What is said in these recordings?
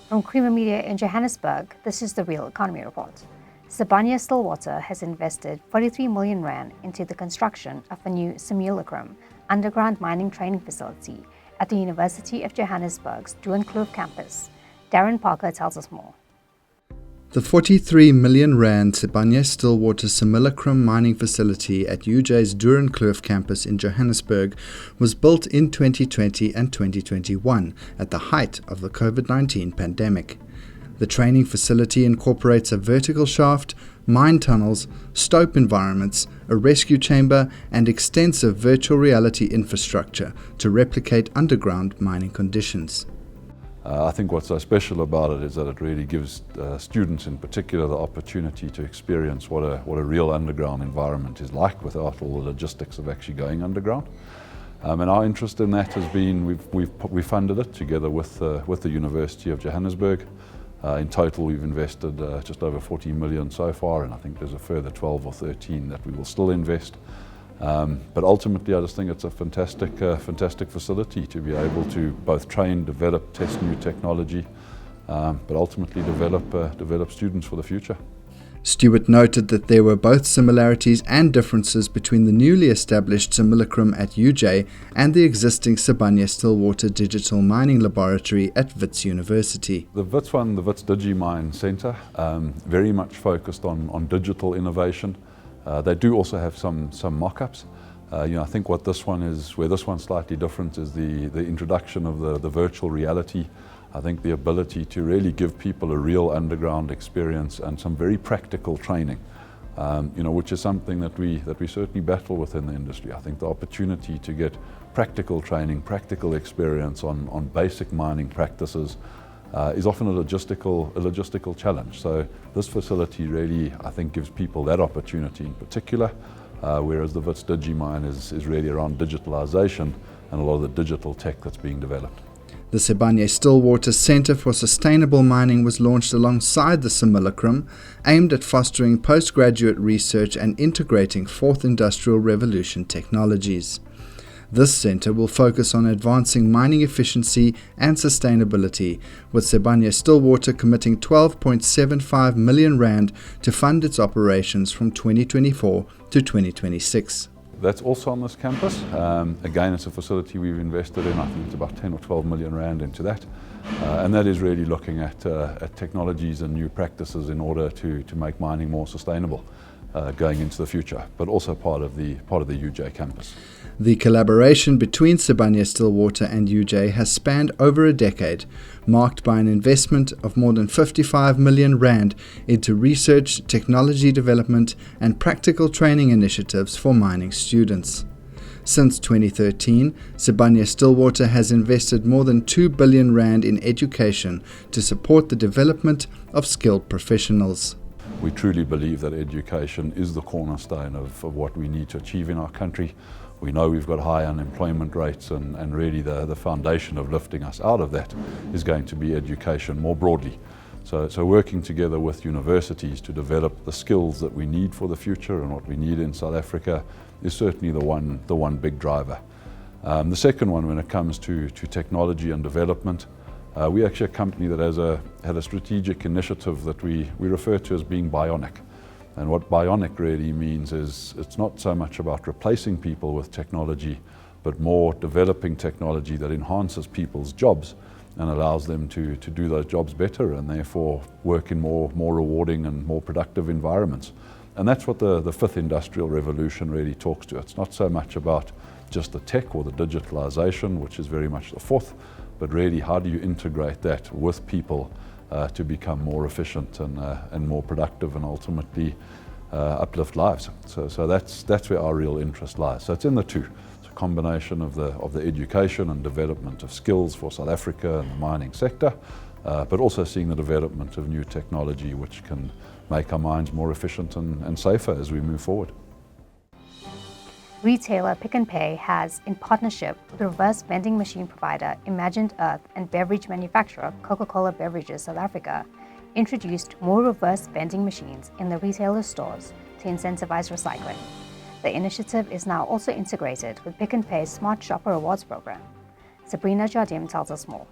From Creamer Media in Johannesburg, this is the Real Economy Report. Sibanye-Stillwater has invested 43 million rand into the construction of a new Simulacrum underground mining training facility at the University of Johannesburg's Doornkloof campus. Darren Parker tells us more. The 43 million rand Sibanye-Stillwater Simulacrum mining facility at UJ's Doornkloof campus in Johannesburg was built in 2020 and 2021 at the height of the COVID-19 pandemic. The training facility incorporates a vertical shaft, mine tunnels, stope environments, a rescue chamber, and extensive virtual reality infrastructure to replicate underground mining conditions. I think what's so special about it is that it really gives students in particular the opportunity to experience what a real underground environment is like without all the logistics of actually going underground. And our interest in that has been, we funded it together with the University of Johannesburg. In total we've invested just over 40 million so far, and I think there's a further 12 or 13 that we will still invest. But ultimately I just think it's a fantastic facility to be able to both train, develop, test new technology, but ultimately develop students for the future. Stewart noted that there were both similarities and differences between the newly established Simulacrum at UJ and the existing Sibanye-Stillwater Digital Mining Laboratory at Wits University. The Wits one, the Wits DigiMine Centre, very much focused on digital innovation. They do also have some mock-ups. I think where this one's slightly different is the introduction of the virtual reality. I think the ability to really give people a real underground experience and some very practical training, which is something that we certainly battle with in the industry. I think the opportunity to get practical training, practical experience on basic mining practices is often a logistical challenge. So this facility really, I think, gives people that opportunity in particular, whereas the Wits DigiMine is really around digitalization and a lot of the digital tech that's being developed. The Sibanye-Stillwater Centre for Sustainable Mining was launched alongside the Simulacrum, aimed at fostering postgraduate research and integrating fourth industrial revolution technologies. This centre will focus on advancing mining efficiency and sustainability, with Sibanye-Stillwater committing 12.75 million rand to fund its operations from 2024 to 2026. That's also on this campus. Again, it's a facility we've invested in. I think it's about 10 or 12 million rand into that. And that is really looking at technologies and new practices in order to make mining more sustainable going into the future, but also part of the UJ campus. The collaboration between Sibanye-Stillwater and UJ has spanned over a decade, marked by an investment of more than 55 million rand into research, technology development and practical training initiatives for mining students. Since 2013, Sibanye-Stillwater has invested more than 2 billion rand in education to support the development of skilled professionals. We truly believe that education is the cornerstone of what we need to achieve in our country. We know we've got high unemployment rates, and really the foundation of lifting us out of that is going to be education more broadly. So working together with universities to develop the skills that we need for the future and what we need in South Africa is certainly the one big driver. The second one, when it comes to technology and development, we're actually a company that had a strategic initiative that we refer to as being bionic. And what bionic really means is it's not so much about replacing people with technology, but more developing technology that enhances people's jobs and allows them to do those jobs better and therefore work in more rewarding and more productive environments. And that's what the fifth industrial revolution really talks to. It's not so much about just the tech or the digitalization, which is very much the fourth, but really how do you integrate that with people to become more efficient and more productive and ultimately uplift lives. So that's where our real interest lies. So it's in the two. It's a combination of the education and development of skills for South Africa and the mining sector, but also seeing the development of new technology which can make our mines more efficient and safer as we move forward. Retailer Pick n Pay has, in partnership with reverse vending machine provider Imagined Earth and beverage manufacturer Coca-Cola Beverages South Africa, introduced more reverse vending machines in the retailer's stores to incentivize recycling. The initiative is now also integrated with Pick n Pay's Smart Shopper Rewards program. Sabrina Jardim tells us more.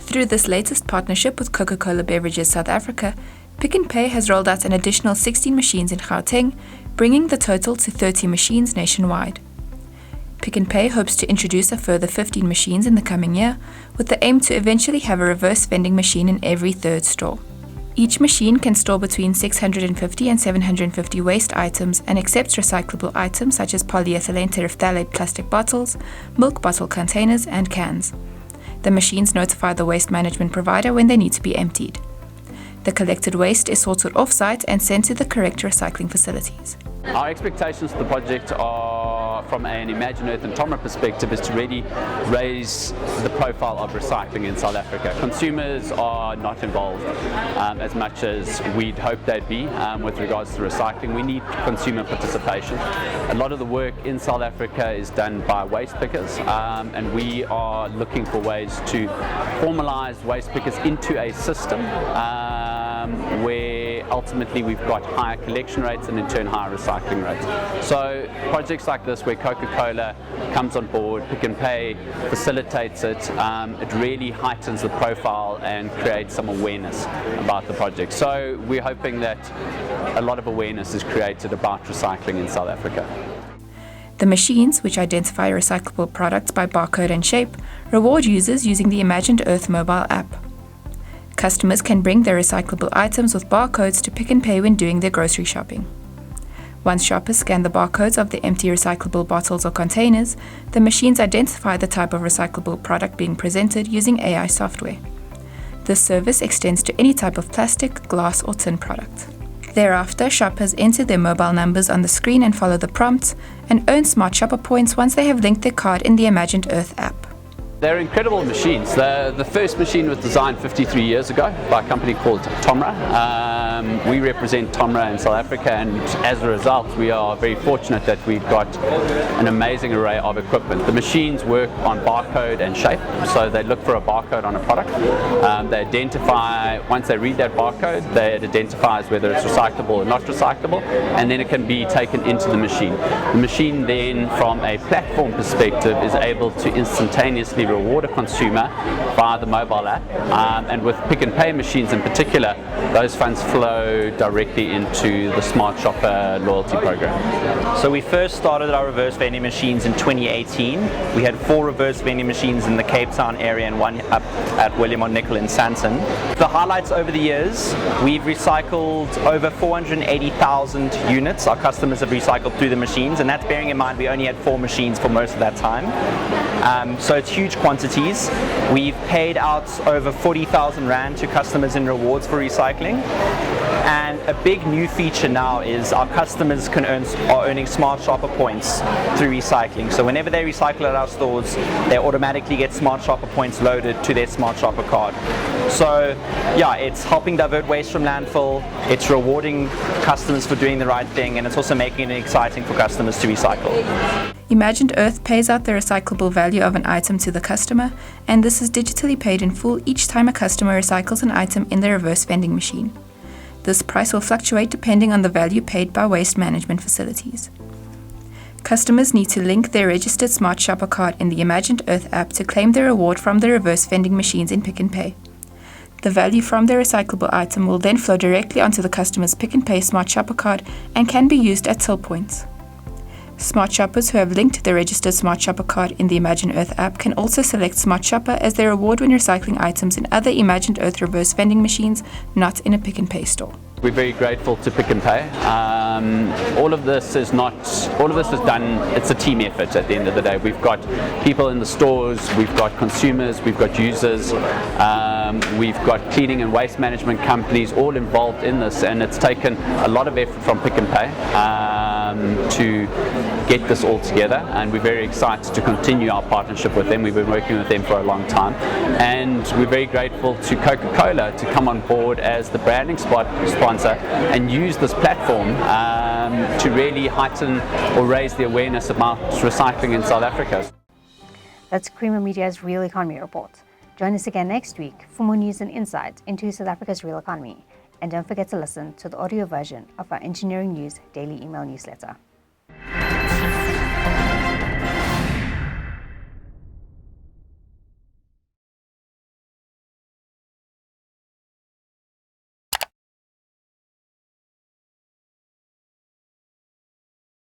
Through this latest partnership with Coca-Cola Beverages South Africa, Pick n Pay has rolled out an additional 16 machines in Gauteng, bringing the total to 30 machines nationwide. Pick n Pay hopes to introduce a further 15 machines in the coming year, with the aim to eventually have a reverse vending machine in every third store. Each machine can store between 650 and 750 waste items and accepts recyclable items such as polyethylene terephthalate plastic bottles, milk bottle containers, and cans. The machines notify the waste management provider when they need to be emptied. The collected waste is sorted off-site and sent to the correct recycling facilities. Our expectations for the project are, from an Imagine Earth and TOMRA perspective, is to really raise the profile of recycling in South Africa. Consumers are not involved as much as we'd hope they'd be with regards to recycling. We need consumer participation. A lot of the work in South Africa is done by waste pickers, and we are looking for ways to formalise waste pickers into a system where ultimately we've got higher collection rates and in turn higher recycling rates. So projects like this where Coca-Cola comes on board, Pick n Pay facilitates it, it really heightens the profile and creates some awareness about the project. So we're hoping that a lot of awareness is created about recycling in South Africa. The machines, which identify recyclable products by barcode and shape, reward users using the Imagined Earth mobile app. Customers can bring their recyclable items with barcodes to Pick n Pay when doing their grocery shopping. Once shoppers scan the barcodes of the empty recyclable bottles or containers, the machines identify the type of recyclable product being presented using AI software. This service extends to any type of plastic, glass, or tin product. Thereafter, shoppers enter their mobile numbers on the screen and follow the prompts, and earn Smart Shopper points once they have linked their card in the Imagined Earth app. They're incredible machines. The first machine was designed 53 years ago by a company called TOMRA. We represent TOMRA in South Africa, and as a result we are very fortunate that we've got an amazing array of equipment. The machines work on barcode and shape, so they look for a barcode on a product. They identify, once they read that barcode, it identifies whether it's recyclable or not recyclable, and then it can be taken into the machine. The machine then, from a platform perspective, is able to instantaneously reward a consumer via the mobile app, and with Pick n Pay machines in particular, those funds flow directly into the Smart Shopper loyalty program. So we first started our reverse vending machines in 2018. We had 4 reverse vending machines in the Cape Town area and 1 up at William on Nicol in Sandton. The highlights over the years, we've recycled over 480,000 units. Our customers have recycled through the machines, and that's bearing in mind we only had 4 machines for most of that time. So it's huge quantities. We've paid out over 40,000 Rand to customers in rewards for recycling. And a big new feature now is our customers are earning Smart Shopper points through recycling. So whenever they recycle at our stores, they automatically get Smart Shopper points loaded to their Smart Shopper card. So yeah, it's helping divert waste from landfill, it's rewarding customers for doing the right thing, and it's also making it exciting for customers to recycle. Imagined Earth pays out the recyclable value of an item to the customer, and this is digitally paid in full each time a customer recycles an item in the reverse vending machine. This price will fluctuate depending on the value paid by waste management facilities. Customers need to link their registered Smart Shopper card in the Imagined Earth app to claim their reward from the reverse vending machines in Pick n Pay. The value from the recyclable item will then flow directly onto the customer's Pick n Pay Smart Shopper card and can be used at till points. Smart shoppers who have linked their registered Smart Shopper card in the Imagine Earth app can also select Smart Shopper as their reward when recycling items in other Imagined Earth reverse vending machines, not in a Pick n Pay store. We're very grateful to Pick n Pay. All of this is done, it's a team effort at the end of the day. We've got people in the stores, we've got consumers, we've got users, we've got cleaning and waste management companies all involved in this, and it's taken a lot of effort from Pick n Pay to get this all together, and we're very excited to continue our partnership with them. We've been working with them for a long time, and we're very grateful to Coca-Cola to come on board as the branding sponsor and use this platform to really heighten or raise the awareness about recycling in South Africa. That's Creamer Media's Real Economy Report. Join us again next week for more news and insight into South Africa's real economy. And don't forget to listen to the audio version of our Engineering News daily email newsletter.